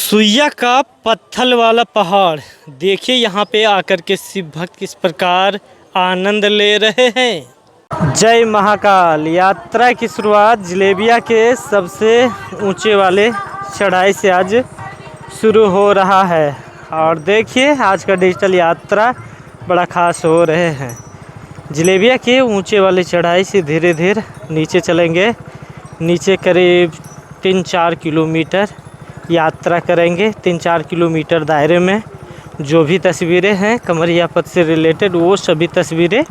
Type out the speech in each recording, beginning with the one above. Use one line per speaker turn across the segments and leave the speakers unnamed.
सुइया का पत्थल वाला पहाड़ देखिए, यहाँ पे आकर के शिव भक्त किस प्रकार आनंद ले रहे हैं। जय महाकाल यात्रा की शुरुआत जलेबिया के सबसे ऊंचे वाले चढ़ाई से आज शुरू हो रहा है। और देखिए आज का डिजिटल यात्रा बड़ा खास हो रहे हैं। जलेबिया के ऊंचे वाले चढ़ाई से धीरे धीरे नीचे चलेंगे। नीचे करीब 3-4 किलोमीटर यात्रा करेंगे। 3-4 किलोमीटर दायरे में जो भी तस्वीरें हैं कमरिया पथ से रिलेटेड, वो सभी तस्वीरें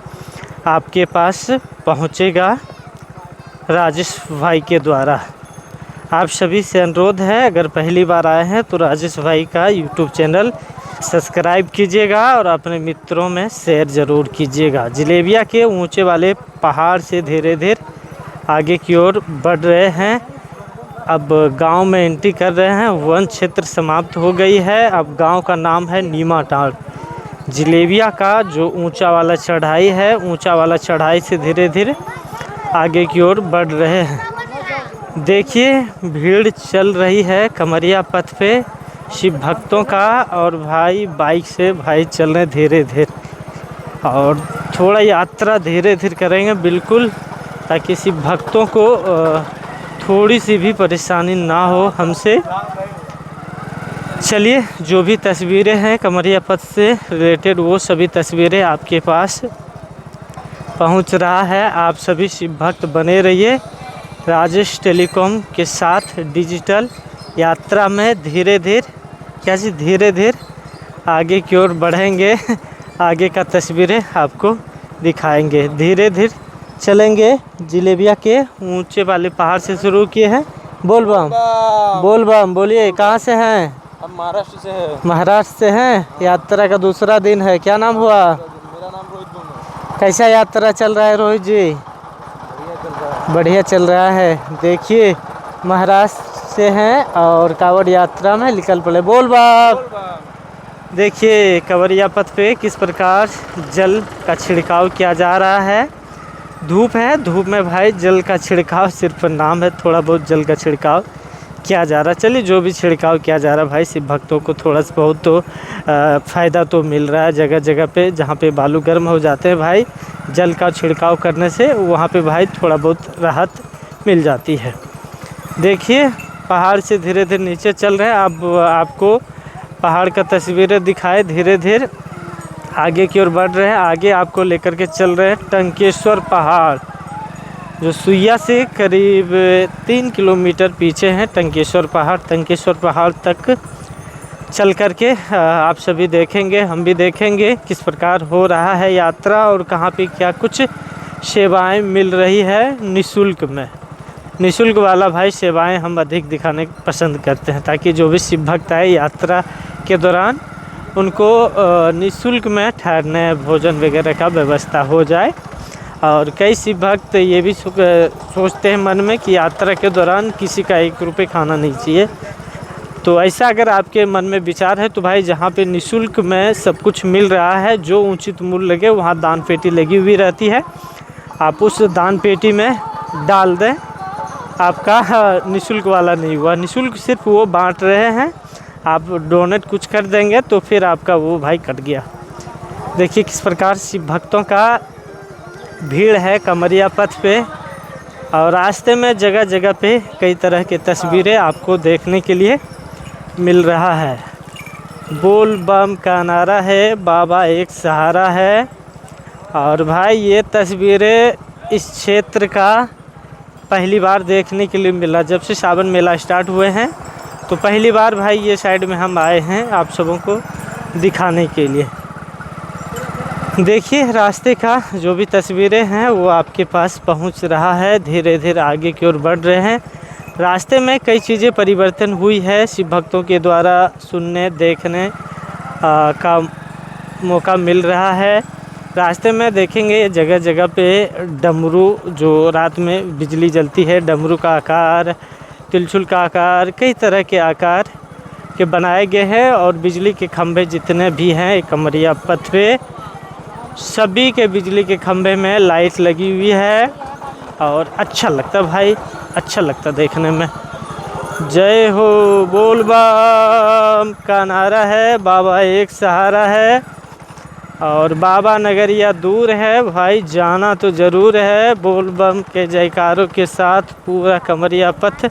आपके पास पहुंचेगा राजेश भाई के द्वारा। आप सभी से अनुरोध है, अगर पहली बार आए हैं तो राजेश भाई का यूट्यूब चैनल सब्सक्राइब कीजिएगा और अपने मित्रों में शेयर ज़रूर कीजिएगा। जलेबिया के ऊंचे वाले पहाड़ से धीरे धीरे आगे की ओर बढ़ रहे हैं। अब गांव में एंट्री कर रहे हैं। वन क्षेत्र समाप्त हो गई है। अब गांव का नाम है नीमाटांड़। जलेबिया का जो ऊंचा वाला चढ़ाई है, ऊंचा वाला चढ़ाई से धीरे धीरे आगे की ओर बढ़ रहे हैं। देखिए भीड़ चल रही है कमरिया पथ पे शिव भक्तों का, और भाई बाइक से भाई चल रहे धीरे धीरे, और थोड़ा यात्रा धीरे धीरे करेंगे बिल्कुल, ताकि शिव भक्तों को थोड़ी सी भी परेशानी ना हो हमसे। चलिए जो भी तस्वीरें हैं कमरिया पथ से रिलेटेड, वो सभी तस्वीरें आपके पास पहुंच रहा है। आप सभी शिव भक्त बने रहिए राजेश टेलीकॉम के साथ डिजिटल यात्रा में। धीरे धीरे आगे की ओर बढ़ेंगे। आगे का तस्वीरें आपको दिखाएंगे। धीरे धीरे चलेंगे। जलेबिया के ऊंचे वाले पहाड़ से शुरू किए हैं। बोल बम बोलिए, कहाँ से हैं?
हम महाराष्ट्र से हैं।
महाराष्ट्र से हैं। यात्रा का दूसरा दिन है। क्या नाम हुआ?
मेरा नाम रोहित है।
कैसा यात्रा चल रहा है रोहित जी? बढ़िया चल रहा है। देखिए महाराष्ट्र से हैं और कांवड़ यात्रा में निकल पड़े। बोल बम। देखिए कवरिया पथ पे किस प्रकार जल का छिड़काव किया जा रहा है। धूप है, धूप में भाई जल का छिड़काव सिर्फ नाम है, थोड़ा बहुत जल का छिड़काव किया जा रहा है। चलिए जो भी छिड़काव किया जा रहा है भाई, शिव भक्तों को थोड़ा सा बहुत तो फ़ायदा तो मिल रहा है। जगह जगह पे जहाँ पे बालू गर्म हो जाते हैं भाई, जल का छिड़काव करने से वहाँ पे भाई थोड़ा बहुत राहत मिल जाती है। देखिए पहाड़ से धीरे धीरे नीचे चल रहे हैं। अब आपको पहाड़ का तस्वीरें दिखाए। धीरे धीरे आगे की ओर बढ़ रहे हैं। आगे आपको लेकर के चल रहे हैं टंकेश्वर पहाड़, जो सुइया से करीब 3 किलोमीटर पीछे है टंकेश्वर पहाड़। टंकेश्वर पहाड़ तक चल कर के आप सभी देखेंगे, हम भी देखेंगे किस प्रकार हो रहा है यात्रा और कहाँ पे क्या कुछ सेवाएं मिल रही है निःशुल्क में। निःशुल्क वाला भाई सेवाएं हम अधिक दिखाने पसंद करते हैं, ताकि जो भी शिव भक्त आए यात्रा के दौरान उनको निःशुल्क में ठहरने भोजन वगैरह का व्यवस्था हो जाए। और कई शिव भक्त ये भी सोचते हैं मन में कि यात्रा के दौरान किसी का 1 रुपये खाना नहीं चाहिए। तो ऐसा अगर आपके मन में विचार है तो भाई जहाँ पे निःशुल्क में सब कुछ मिल रहा है, जो उचित मूल्य लगे वहाँ दान पेटी लगी हुई रहती है। आप उस दान पेटी में डाल दें। आपका निःशुल्क वाला नहीं हुआ। निःशुल्क सिर्फ वो बांट रहे हैं। आप डोनेट कुछ कर देंगे तो फिर आपका वो भाई कट गया। देखिए किस प्रकार शिव भक्तों का भीड़ है कमरिया पथ पे, और रास्ते में जगह जगह पे कई तरह के तस्वीरें आपको देखने के लिए मिल रहा है। बोल बम का नारा है, बाबा एक सहारा है। और भाई ये तस्वीरें इस क्षेत्र का पहली बार देखने के लिए मिला। जब से सावन मेला स्टार्ट हुए हैं तो पहली बार भाई ये साइड में हम आए हैं आप सबों को दिखाने के लिए। देखिए रास्ते का जो भी तस्वीरें हैं वो आपके पास पहुंच रहा है। धीरे धीरे आगे की ओर बढ़ रहे हैं। रास्ते में कई चीज़ें परिवर्तन हुई है, शिव भक्तों के द्वारा सुनने देखने का मौका मिल रहा है। रास्ते में देखेंगे जगह जगह पे डमरू, जो रात में बिजली जलती है, डमरू का आकार, त्रिशूल का आकार, कई तरह के आकार के बनाए गए हैं। और बिजली के खंभे जितने भी हैं कमरिया पथ पे, सभी के बिजली के खंभे में लाइट लगी हुई है। और अच्छा लगता भाई, अच्छा लगता देखने में। जय हो, बोल बम का नारा है, बाबा एक सहारा है। और बाबा नगरिया दूर है भाई, जाना तो ज़रूर है। बोल बम के जयकारों के साथ पूरा कमरिया पथ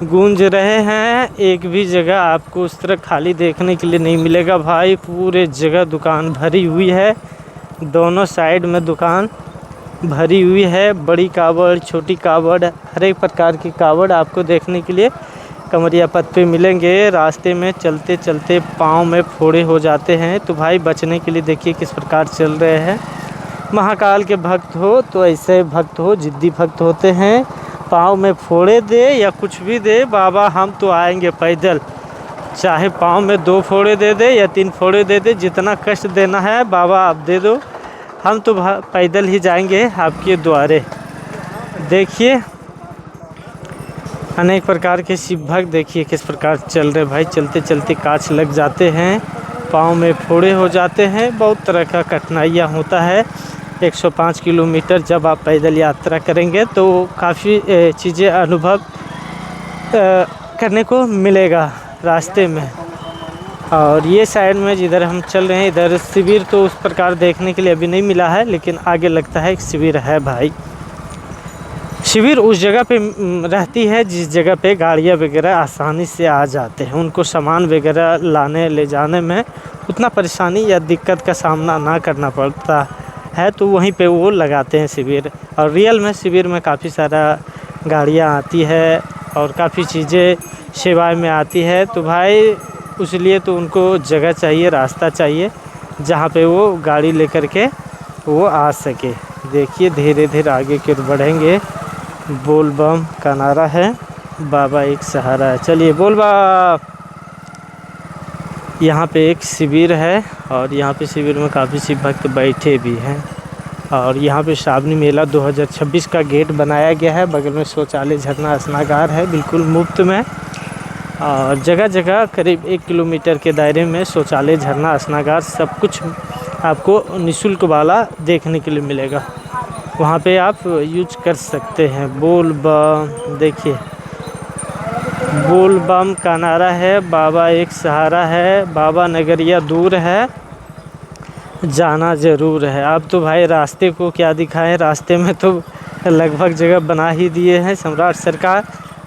गूंज रहे हैं। एक भी जगह आपको उस तरह खाली देखने के लिए नहीं मिलेगा भाई, पूरे जगह दुकान भरी हुई है। दोनों साइड में दुकान भरी हुई है। बड़ी कावड़, छोटी कावड़, हर एक प्रकार की कावड़ आपको देखने के लिए कमरिया पथ पे मिलेंगे। रास्ते में चलते चलते पाँव में फोड़े हो जाते हैं, तो भाई बचने के लिए देखिए किस प्रकार चल रहे हैं। महाकाल के भक्त हो तो ऐसे भक्त हो, जिद्दी भक्त होते हैं। पाँव में फोड़े दे या कुछ भी दे, बाबा हम तो आएंगे पैदल। चाहे पाँव में 2 फोड़े दे दे या 3 फोड़े दे दे, जितना कष्ट देना है बाबा आप दे दो, हम तो पैदल ही जाएंगे आपके द्वारे। देखिए अनेक प्रकार के शिव भक्त देखिए किस प्रकार चल रहे भाई। चलते चलते कांच लग जाते हैं, पाँव में फोड़े हो जाते हैं, बहुत तरह का कठिनाइयाँ होता है। 105 किलोमीटर जब आप पैदल यात्रा करेंगे तो काफ़ी चीज़ें अनुभव करने को मिलेगा रास्ते में। और ये साइड में जिधर हम चल रहे हैं, इधर शिविर तो उस प्रकार देखने के लिए अभी नहीं मिला है, लेकिन आगे लगता है एक शिविर है भाई। शिविर उस जगह पे रहती है जिस जगह पे गाड़ियाँ वगैरह आसानी से आ जाते हैं, उनको सामान वगैरह लाने ले जाने में उतना परेशानी या दिक्कत का सामना ना करना पड़ता है, तो वहीं पे वो लगाते हैं शिविर। और रियल में शिविर में काफ़ी सारा गाड़ियाँ आती है और काफ़ी चीज़ें सेवाएं में आती है, तो भाई उसलिए तो उनको जगह चाहिए, रास्ता चाहिए जहाँ पे वो गाड़ी लेकर के वो आ सके। देखिए धीरे धीरे आगे की ओर बढ़ेंगे। बोल बम का नारा है, बाबा एक सहारा है। चलिए बोल बम। यहाँ पे एक शिविर है और यहाँ पे शिविर में काफ़ी शिव भक्त बैठे भी हैं। और यहाँ पे श्रावणी मेला 2026 का गेट बनाया गया है। बगल में शौचालय, झरना, स्नागार है बिल्कुल मुफ्त में। और जगह जगह करीब 1 किलोमीटर के दायरे में शौचालय, झरना, स्नागार सब कुछ आपको निःशुल्क वाला देखने के लिए मिलेगा। वहाँ पे आप यूज कर सकते हैं। बोल बम, देखिए बोल बम का नारा है, बाबा एक सहारा है, बाबा नगरिया दूर है, जाना ज़रूर है। अब तो भाई रास्ते को क्या दिखाएं, रास्ते में तो लगभग जगह बना ही दिए हैं सम्राट सरकार।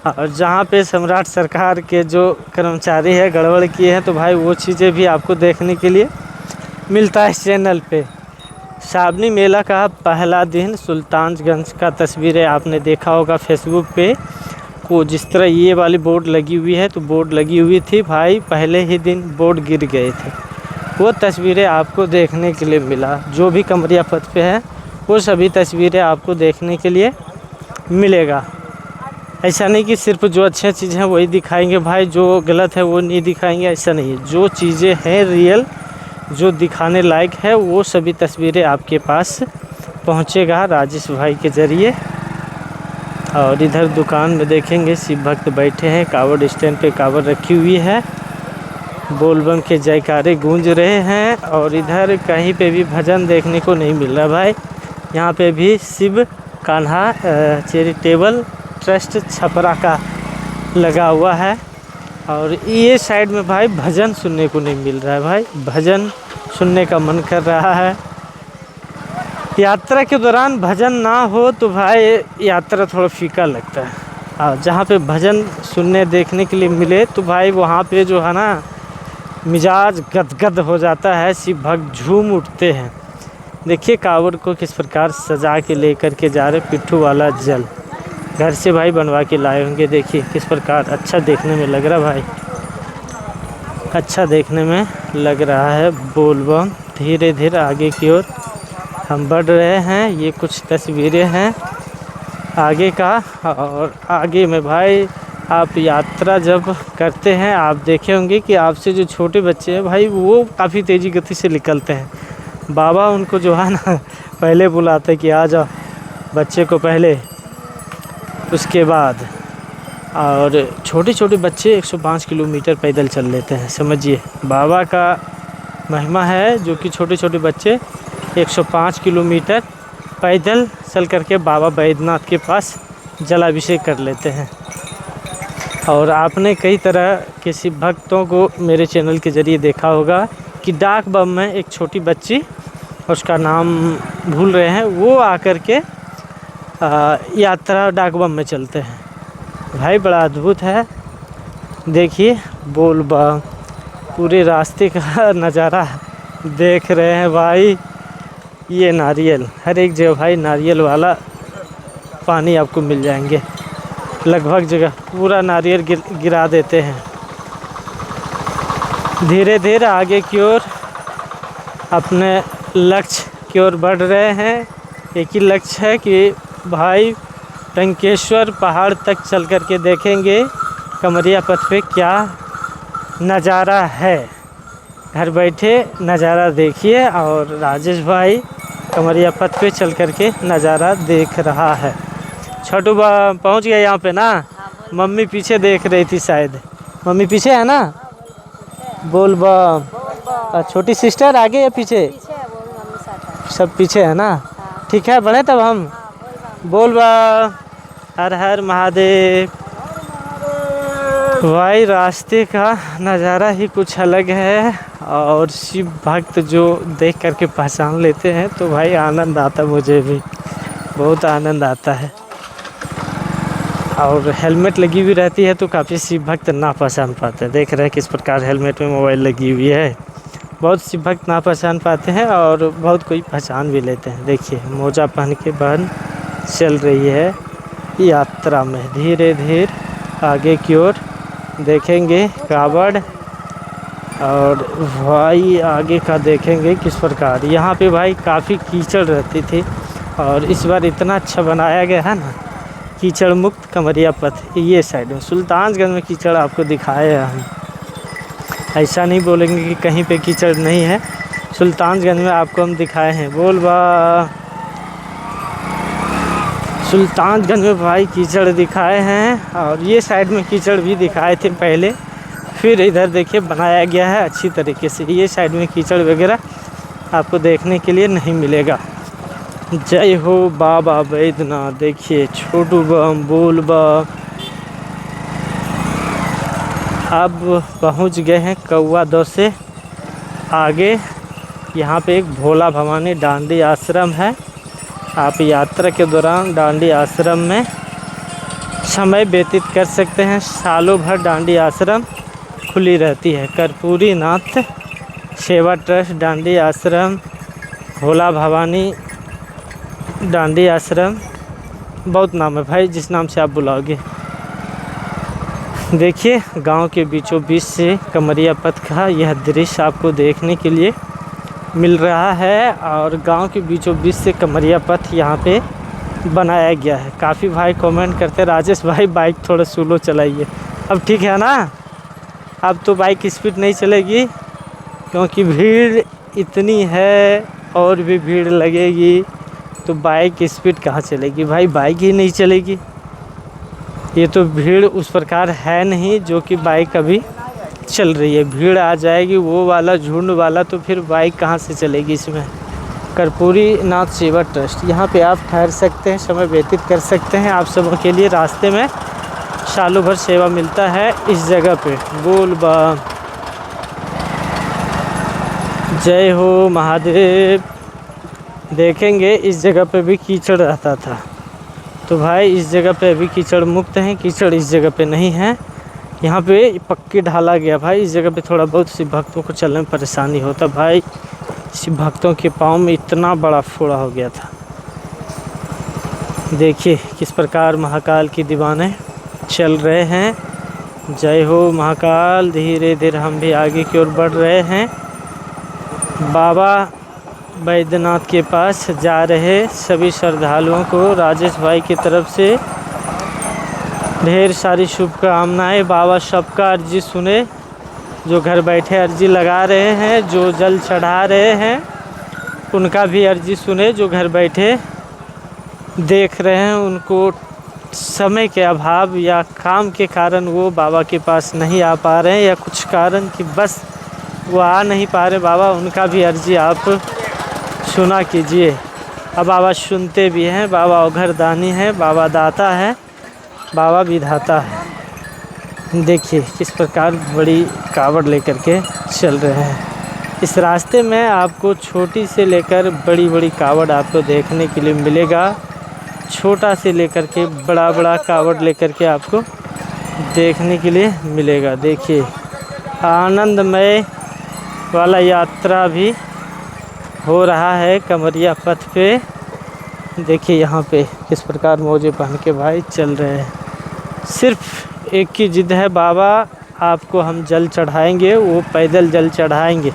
और जहाँ पे सम्राट सरकार के जो कर्मचारी है गड़बड़ किए हैं, तो भाई वो चीज़ें भी आपको देखने के लिए मिलता है इस चैनल पे। श्रावणी मेला का पहला दिन सुल्तानगंज का तस्वीरें आपने देखा होगा फेसबुक पे को, जिस तरह ये वाली बोर्ड लगी हुई है, तो बोर्ड लगी हुई थी भाई, पहले ही दिन बोर्ड गिर गए थे। वो तस्वीरें आपको देखने के लिए मिला। जो भी कमरिया पथ पे है वो सभी तस्वीरें आपको देखने के लिए मिलेगा। ऐसा नहीं कि सिर्फ जो अच्छी चीज़ें हैं वही दिखाएंगे भाई, जो गलत है वो नहीं दिखाएंगे, ऐसा नहीं है। जो चीज़ें हैं रियल, जो दिखाने लायक है, वो सभी तस्वीरें आपके पास पहुंचेगा राजेश भाई के ज़रिए। और इधर दुकान में देखेंगे शिव भक्त बैठे हैं, कावड़ स्टैंड पे कावड़ रखी हुई है, बोलबम के जयकारे गूंज रहे हैं। और इधर कहीं पे भी भजन देखने को नहीं मिल रहा भाई। यहाँ पे भी शिव कान्हा चैरिटेबल ट्रस्ट छपरा का लगा हुआ है। और ये साइड में भाई भजन सुनने को नहीं मिल रहा है भाई, भजन सुनने का मन कर रहा है। यात्रा के दौरान भजन ना हो तो भाई यात्रा थोड़ा फीका लगता है। और जहाँ पे भजन सुनने देखने के लिए मिले तो भाई वहाँ पे जो है ना मिजाज गदगद हो जाता है, शिव भक्त झूम उठते हैं। देखिए कावड़ को किस प्रकार सजा के लेकर के जा रहे, पिट्ठू वाला जल घर से भाई बनवा के लाए होंगे। देखिए किस प्रकार अच्छा देखने में लग रहा भाई, अच्छा देखने में लग रहा है। बोल बम धीरे धीरे आगे की ओर हम बढ़ रहे हैं। ये कुछ तस्वीरें हैं आगे का। और आगे में भाई आप यात्रा जब करते हैं आप देखे होंगे कि आपसे जो छोटे बच्चे हैं भाई वो काफ़ी तेज़ी गति से निकलते हैं। बाबा उनको जो है ना पहले बुलाते हैं कि आ जाओ बच्चे को पहले, उसके बाद। और छोटे छोटे बच्चे 105 किलोमीटर पैदल चल लेते हैं, समझिए बाबा का महिमा है जो कि छोटे छोटे बच्चे 105 किलोमीटर पैदल चल करके बाबा बैद्यनाथ के पास जलाभिषेक कर लेते हैं। और आपने कई तरह के शिव भक्तों को मेरे चैनल के ज़रिए देखा होगा कि डाक बम में एक छोटी बच्ची, उसका नाम भूल रहे हैं, वो आकर के यात्रा डाक बम में चलते हैं। भाई बड़ा अद्भुत है। देखिए बोल बम, पूरे रास्ते का नज़ारा देख रहे हैं भाई। ये नारियल, हर एक जगह भाई नारियल वाला पानी आपको मिल जाएंगे, लगभग जगह पूरा नारियल गिरा देते हैं। धीरे धीरे आगे की ओर अपने लक्ष्य की ओर बढ़ रहे हैं। एक ही लक्ष्य है कि भाई टंकेश्वर पहाड़ तक चल कर के देखेंगे कमरिया पथ पे क्या नज़ारा है। घर बैठे नज़ारा देखिए। और राजेश भाई कमरिया पथ पे चल कर के नज़ारा देख रहा है। छोटू पहुंच गया यहाँ पे ना। मम्मी पीछे देख रही थी शायद। मम्मी पीछे है ना। बोल बम। छोटी सिस्टर आगे या पीछे? सब पीछे है ना। ठीक है बढ़े तब हम। बोल बम। हर हर महादेव। भाई रास्ते का नज़ारा ही कुछ अलग है। और शिव भक्त जो देख करके पहचान लेते हैं तो भाई आनंद आता, मुझे भी बहुत आनंद आता है। और हेलमेट लगी हुई रहती है तो काफ़ी शिव भक्त ना पहचान पाते हैं। देख रहे हैं किस प्रकार हेलमेट में मोबाइल लगी हुई है। बहुत शिव भक्त ना पहचान पाते हैं और बहुत कोई पहचान भी लेते हैं। देखिए मोजा पहन के बहन चल रही है यात्रा में। धीरे धीरे आगे की ओर देखेंगे कावड़। और भाई आगे का देखेंगे किस प्रकार। यहाँ पे भाई काफ़ी कीचड़ रहती थी और इस बार इतना अच्छा बनाया गया है ना, कीचड़ मुक्त कमरिया पथ। ये साइड में सुल्तानगंज में कीचड़ आपको दिखाए हैं हम, ऐसा नहीं बोलेंगे कि कहीं पे कीचड़ नहीं है। सुल्तानगंज में आपको हम दिखाए हैं। बोल बा। सुल्तानगंज में भाई कीचड़ दिखाए हैं और ये साइड में कीचड़ भी दिखाए थे पहले, फिर इधर देखिए बनाया गया है अच्छी तरीके से। ये साइड में कीचड़ वगैरह आपको देखने के लिए नहीं मिलेगा। जय हो बाबा बैद्यनाथ। देखिए छोटू बम, बोल बम। अब पहुंच गए हैं कौवा दौ से आगे। यहाँ पे एक भोला भवानी डांडी आश्रम है। आप यात्रा के दौरान डांडी आश्रम में समय व्यतीत कर सकते हैं। सालों भर डांडी आश्रम खुली रहती है। कर्पूरी नाथ सेवा ट्रस्ट डांडी आश्रम, भोला भवानी डांडी आश्रम, बहुत नाम है भाई जिस नाम से आप बुलाओगे। देखिए गांव के बीचों बीच से कमरिया पथ का यह दृश्य आपको देखने के लिए मिल रहा है। और गांव के बीचों बीच से कमरिया पथ यहाँ पे बनाया गया है। काफ़ी भाई कमेंट करते हैं राजेश भाई बाइक थोड़ा स्लो चलाइए। अब ठीक है ना। अब तो बाइक स्पीड नहीं चलेगी क्योंकि भीड़ इतनी है और भी भीड़ लगेगी तो बाइक स्पीड कहाँ चलेगी भाई, बाइक ही नहीं चलेगी। ये तो भीड़ उस प्रकार है नहीं जो कि बाइक अभी चल रही है। भीड़ आ जाएगी वो वाला झुंड वाला तो फिर बाइक कहाँ से चलेगी इसमें। कर्पूरी नाथ सेवा ट्रस्ट, यहाँ पे आप ठहर सकते हैं, समय व्यतीत कर सकते हैं। आप सबों के लिए रास्ते में सालों भर सेवा मिलता है इस जगह पे। बोल बम। जय हो महादेव। देखेंगे इस जगह पे भी कीचड़ रहता था तो भाई इस जगह पे अभी कीचड़ मुक्त हैं। कीचड़ इस जगह पे नहीं है। यहाँ पे पक्की ढाला गया भाई। इस जगह पे थोड़ा बहुत शिव भक्तों को चलने में परेशानी होता भाई। शिव भक्तों के पाँव में इतना बड़ा फोड़ा हो गया था। देखिए किस प्रकार महाकाल की दीवाने चल रहे हैं। जय हो महाकाल। धीरे धीरे हम भी आगे की ओर बढ़ रहे हैं। बाबा बैद्यनाथ के पास जा रहे सभी श्रद्धालुओं को राजेश भाई की तरफ से ढेर सारी शुभकामनाएं। बाबा सबका अर्जी सुने, जो घर बैठे अर्जी लगा रहे हैं, जो जल चढ़ा रहे हैं उनका भी अर्जी सुने, जो घर बैठे देख रहे हैं उनको समय के अभाव या काम के कारण वो बाबा के पास नहीं आ पा रहे हैं या कुछ कारण कि बस वो आ नहीं पा रहे बाबा, उनका भी अर्जी आप सुना कीजिए। अब बाबा सुनते भी हैं। बाबा औघरदानी है, बाबा दाता है, बाबा विधाता है। देखिए किस प्रकार बड़ी कावड़ लेकर के चल रहे हैं। इस रास्ते में आपको छोटी से लेकर बड़ी बड़ी कावड़ आपको देखने के लिए मिलेगा। छोटा से लेकर के बड़ा बड़ा कावड़ लेकर के आपको देखने के लिए मिलेगा। देखिए आनंदमय वाला यात्रा भी हो रहा है कमरिया पथ पे। देखिए यहाँ पे किस प्रकार मोजे पहन के भाई चल रहे हैं। सिर्फ एक की जिद है, बाबा आपको हम जल चढ़ाएंगे, वो पैदल जल चढ़ाएंगे।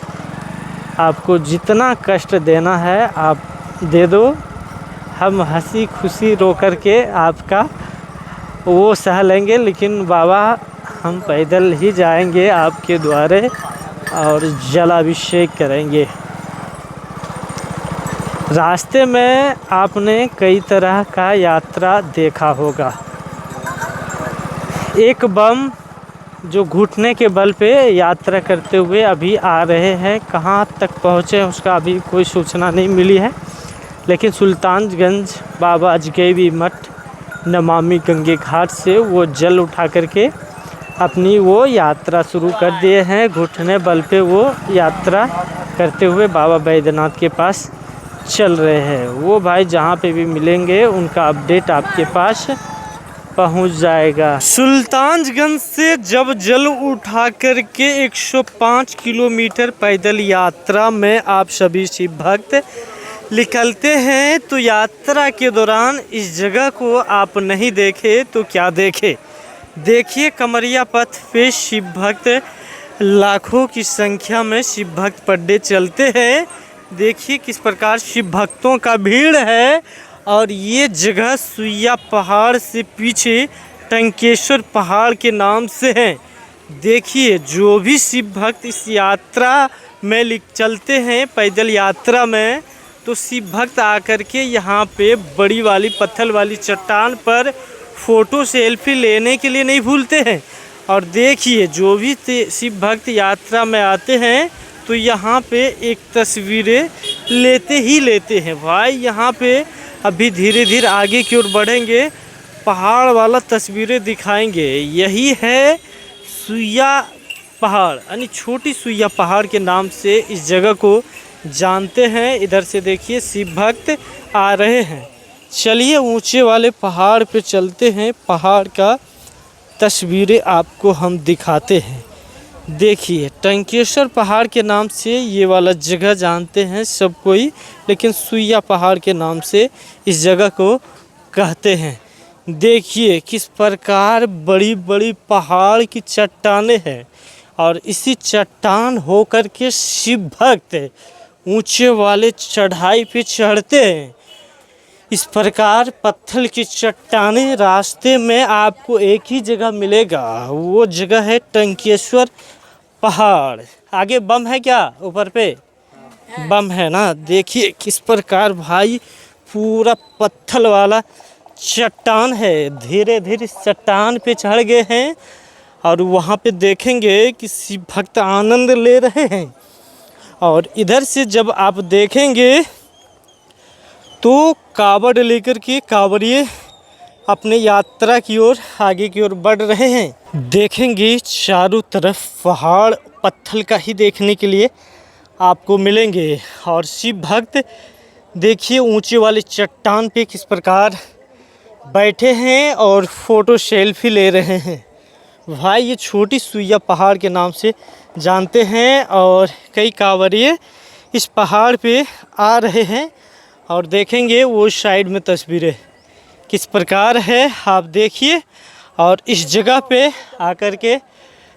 आपको जितना कष्ट देना है आप दे दो, हम हंसी खुशी रो कर के आपका वो सह लेंगे, लेकिन बाबा हम पैदल ही जाएंगे आपके द्वारे और जलाभिषेक करेंगे। रास्ते में आपने कई तरह का यात्रा देखा होगा। एक बम जो घुटने के बल पे यात्रा करते हुए अभी आ रहे हैं, कहाँ तक पहुँचे उसका अभी कोई सूचना नहीं मिली है, लेकिन सुल्तानगंज बाबा अजगैबी मठ नमामि गंगे घाट से वो जल उठा करके अपनी वो यात्रा शुरू कर दिए हैं। घुटने बल पे वो यात्रा करते हुए बाबा बैद्यनाथ के पास चल रहे हैं। वो भाई जहाँ पे भी मिलेंगे उनका अपडेट आपके पास पहुँच जाएगा। सुल्तानगंज से जब जल उठा करके 105 किलोमीटर पैदल यात्रा में आप सभी शिव भक्त निकलते हैं, तो यात्रा के दौरान इस जगह को आप नहीं देखे तो क्या देखे। देखिए कमरिया पथ पे शिव भक्त लाखों की संख्या में शिव भक्त पर डे चलते हैं। देखिए किस प्रकार शिव भक्तों का भीड़ है। और ये जगह सुइया पहाड़ से पीछे टंकेश्वर पहाड़ के नाम से है। देखिए जो भी शिव भक्त इस यात्रा में चलते हैं पैदल यात्रा में, तो शिव भक्त आकर के यहाँ पे बड़ी वाली पत्थर वाली चट्टान पर फ़ोटो सेल्फी लेने के लिए नहीं भूलते हैं। और देखिए जो भी शिव भक्त यात्रा में आते हैं तो यहाँ पे एक तस्वीरें लेते ही लेते हैं। भाई यहाँ पे अभी धीरे धीरे आगे की ओर बढ़ेंगे, पहाड़ वाला तस्वीरें दिखाएंगे। यही है सुइया पहाड़, यानी छोटी सुइया पहाड़ के नाम से इस जगह को जानते हैं। इधर से देखिए शिव भक्त आ रहे हैं। चलिए ऊंचे वाले पहाड़ पे चलते हैं, पहाड़ का तस्वीरें आपको हम दिखाते हैं। देखिए टंकेश्वर पहाड़ के नाम से ये वाला जगह जानते हैं सब कोई, लेकिन सुइया पहाड़ के नाम से इस जगह को कहते हैं। देखिए किस प्रकार बड़ी बड़ी पहाड़ की चट्टानें हैं और इसी चट्टान होकर के शिव भक्त ऊंचे वाले चढ़ाई पे चढ़ते हैं। इस प्रकार पत्थर की चट्टानें रास्ते में आपको एक ही जगह मिलेगा, वो जगह है टंकेश्वर पहाड़। आगे बम है क्या, ऊपर पे बम है ना। देखिए किस प्रकार भाई पूरा पत्थर वाला चट्टान है। धीरे धीरे चट्टान पे चढ़ गए हैं और वहाँ पे देखेंगे कि शिव भक्त आनंद ले रहे हैं। और इधर से जब आप देखेंगे तो कावड़ लेकर के कावड़िए अपने यात्रा की ओर आगे की ओर बढ़ रहे हैं। देखेंगे चारों तरफ पहाड़ पत्थर का ही देखने के लिए आपको मिलेंगे। और शिव भक्त देखिए ऊंचे वाले चट्टान पे किस प्रकार बैठे हैं और फ़ोटो सेल्फी ले रहे हैं। भाई ये छोटी सुइया पहाड़ के नाम से जानते हैं और कई कांवरिए इस पहाड़ पे आ रहे हैं। और देखेंगे वो साइड में तस्वीरें किस प्रकार है, आप देखिए। और इस जगह पे आकर के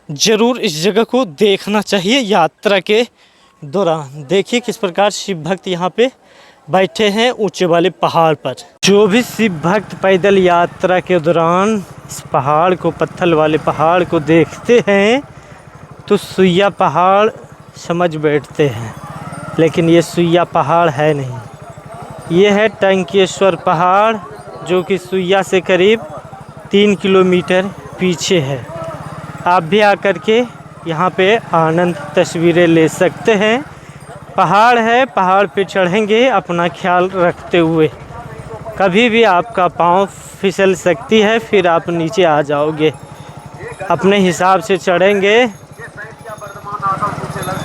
ज़रूर इस जगह को देखना चाहिए यात्रा के दौरान। देखिए किस प्रकार शिव भक्त यहाँ पे बैठे हैं ऊंचे वाले पहाड़ पर। जो भी शिव भक्त पैदल यात्रा के दौरान इस पहाड़ को, पत्थर वाले पहाड़ को देखते हैं तो सुइया पहाड़ समझ बैठते हैं, लेकिन ये सुइया पहाड़ है नहीं। ये है टंकेश्वर पहाड़ जो कि सुइया से करीब 3 किलोमीटर पीछे है। आप भी आकर के यहाँ पे आनंद तस्वीरें ले सकते हैं। पहाड़ है, पहाड़ पे चढ़ेंगे अपना ख्याल रखते हुए। कभी भी आपका पाँव फिसल सकती है, फिर आप नीचे आ जाओगे। अपने हिसाब से चढ़ेंगे।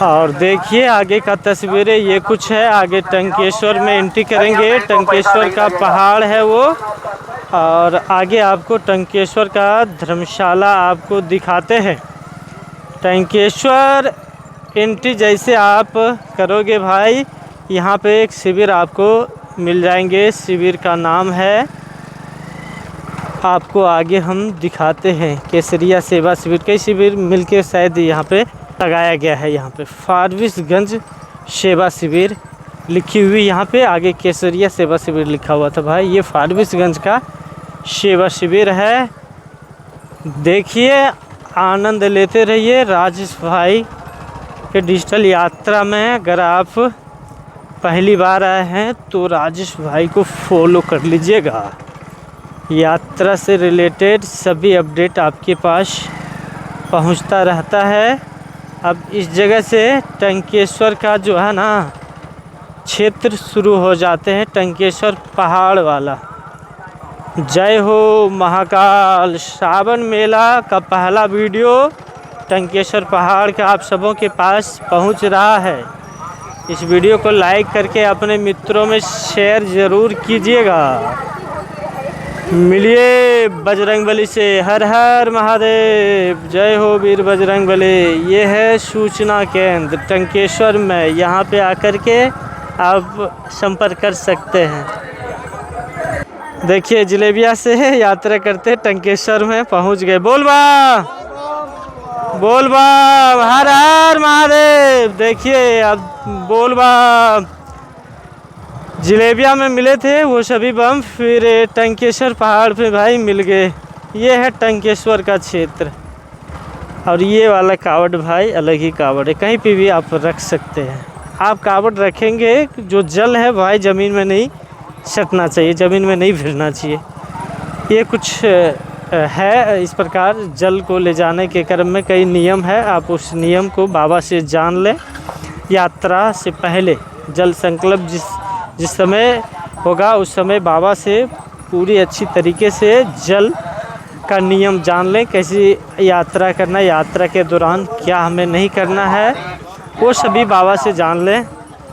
और देखिए आगे का तस्वीरें ये कुछ है। आगे टंकेश्वर में एंट्री करेंगे। टंकेश्वर का पहाड़ है वो, और आगे आपको टंकेश्वर का धर्मशाला आपको दिखाते हैं। टंकेश्वर एंट्री जैसे आप करोगे भाई, यहाँ पे एक शिविर आपको मिल जाएंगे। शिविर का नाम है, आपको आगे हम दिखाते हैं, केसरिया सेवा शिविर। कई शिविर मिलके शायद यहाँ पे लगाया गया है। यहाँ पे फारबिसगंज सेवा शिविर लिखी हुई, यहाँ पे आगे केसरिया सेवा शिविर लिखा हुआ था भाई। ये फारबिसगंज का सेवा शिविर है। देखिए आनंद लेते रहिए राजेश भाई के डिजिटल यात्रा में। अगर आप पहली बार आए हैं तो राजेश भाई को फॉलो कर लीजिएगा। यात्रा से रिलेटेड सभी अपडेट आपके पास पहुंचता रहता है। अब इस जगह से टंकेश्वर का जो है ना क्षेत्र शुरू हो जाते हैं, टंकेश्वर पहाड़ वाला। जय हो महाकाल। श्रावण मेला का पहला वीडियो टंकेश्वर पहाड़ का आप सबों के पास पहुंच रहा है। इस वीडियो को लाइक करके अपने मित्रों में शेयर ज़रूर कीजिएगा। मिलिए बजरंगबली से। हर हर महादेव। जय हो वीर बजरंगबली। ये है सूचना केंद्र टंकेश्वर में। यहाँ पे आकर के आप संपर्क कर सकते हैं। देखिए जलेबिया से यात्रा करते टंकेश्वर में पहुँच गए। बोल बा बोल बा, हर हर महादेव। देखिए अब बोल बा, जलेबिया में मिले थे वो सभी बम, फिर टंकेश्वर पहाड़ पे भाई मिल गए। ये है टंकेश्वर का क्षेत्र। और ये वाला कावड़ भाई अलग ही कावड़ है, कहीं पे भी आप रख सकते हैं। आप कावड़ रखेंगे, जो जल है भाई ज़मीन में नहीं सटना चाहिए, ज़मीन में नहीं भिड़ना चाहिए। ये कुछ है इस प्रकार। जल को ले जाने के क्रम में कई नियम है, आप उस नियम को बाबा से जान लें। यात्रा से पहले जल संकल्प जिस समय होगा उस समय बाबा से पूरी अच्छी तरीके से जल का नियम जान लें। कैसी यात्रा करना, यात्रा के दौरान क्या हमें नहीं करना है, वो सभी बाबा से जान लें।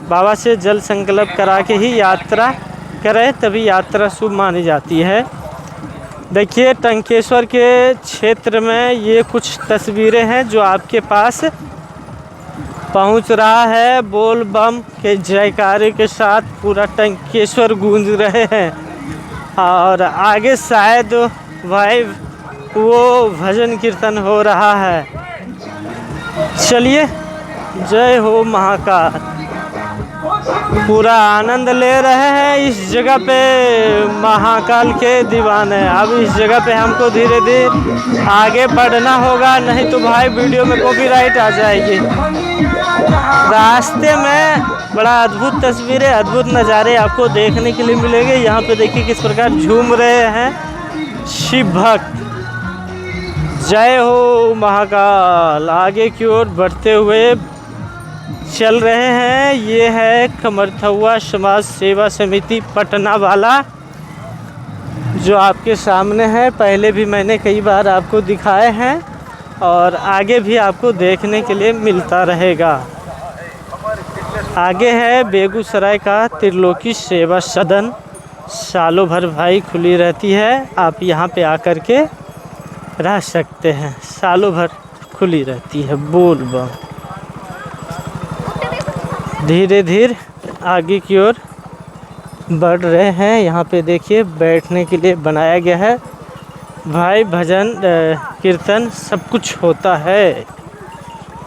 बाबा से जल संकल्प करा के ही यात्रा करें, तभी यात्रा शुभ मानी जाती है। देखिए टंकेश्वर के क्षेत्र में ये कुछ तस्वीरें हैं जो आपके पास पहुंच रहा है। बोल बम के जयकारे के साथ पूरा टंकेश्वर गूंज रहे हैं। और आगे शायद भाई वो भजन कीर्तन हो रहा है। चलिए, जय हो महाकाल। पूरा आनंद ले रहे हैं इस जगह पे महाकाल के दीवाने। अब इस जगह पे हमको धीरे धीरे आगे बढ़ना होगा, नहीं तो भाई वीडियो में कॉपीराइट आ जाएगी। रास्ते में बड़ा अद्भुत तस्वीरें, अद्भुत नज़ारे आपको देखने के लिए मिलेंगे। यहाँ पे देखिए किस प्रकार झूम रहे हैं शिव भक्त। जय हो महाकाल। आगे की ओर बढ़ते हुए चल रहे हैं। ये है कमरथुआ समाज सेवा समिति पटना वाला, जो आपके सामने है। पहले भी मैंने कई बार आपको दिखाए हैं और आगे भी आपको देखने के लिए मिलता रहेगा। आगे है बेगूसराय का त्रिलोकी सेवा सदन। सालों भर भाई खुली रहती है, आप यहाँ पे आकर के रह सकते हैं। सालों भर खुली रहती है। बोल बम। धीरे धीरे आगे की ओर बढ़ रहे हैं। यहाँ पे देखिए बैठने के लिए बनाया गया है भाई। भजन कीर्तन सब कुछ होता है।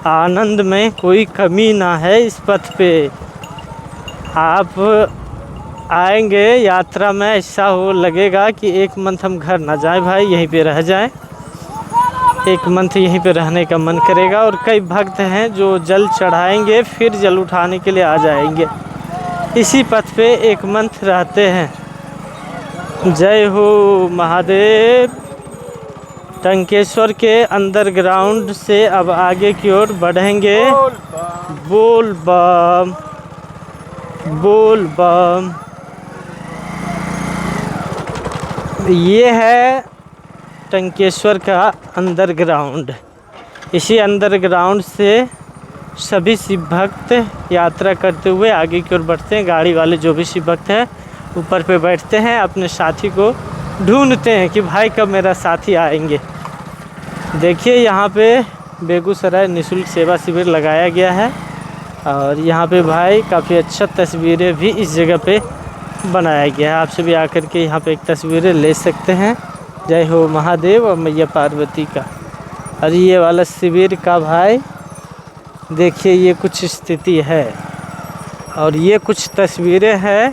आनंद में कोई कमी ना है इस पथ पे। आप आएंगे यात्रा में, ऐसा हो लगेगा कि एक मंथ हम घर ना जाएं भाई, यहीं पे रह जाएं। एक मंथ यहीं पे रहने का मन करेगा। और कई भक्त हैं जो जल चढ़ाएंगे फिर जल उठाने के लिए आ जाएंगे। इसी पथ पे एक मंथ रहते हैं। जय हो महादेव। टंकेश्वर के अंडरग्राउंड से अब आगे की ओर बढ़ेंगे। बोल बम बोल बम। ये है टंकेश्वर का अंडरग्राउंड। इसी अंडरग्राउंड से सभी शिव भक्त यात्रा करते हुए आगे की ओर बढ़ते हैं। गाड़ी वाले जो भी शिव भक्त हैं ऊपर पे बैठते हैं, अपने साथी को ढूंढते हैं कि भाई कब मेरा साथी आएंगे। देखिए यहाँ पे बेगूसराय निःशुल्क सेवा शिविर लगाया गया है और यहाँ पे भाई काफ़ी अच्छा तस्वीरें भी इस जगह पे बनाया गया है। आप सभी आकर के यहाँ पे एक तस्वीरें ले सकते हैं। जय हो महादेव और मैया पार्वती का। और ये वाला शिविर का भाई देखिए ये कुछ स्थिति है और ये कुछ तस्वीरें हैं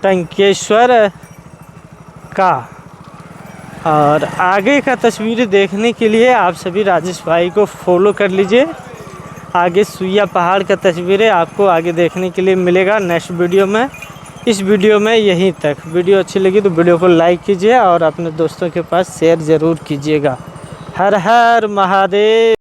टंकेश्वर का। और आगे का तस्वीरें देखने के लिए आप सभी राजेश भाई को फॉलो कर लीजिए। आगे सुइया पहाड़ का तस्वीरें आपको आगे देखने के लिए मिलेगा नेक्स्ट वीडियो में। इस वीडियो में यहीं तक। वीडियो अच्छी लगी तो वीडियो को लाइक कीजिए और अपने दोस्तों के पास शेयर ज़रूर कीजिएगा। हर हर महादेव।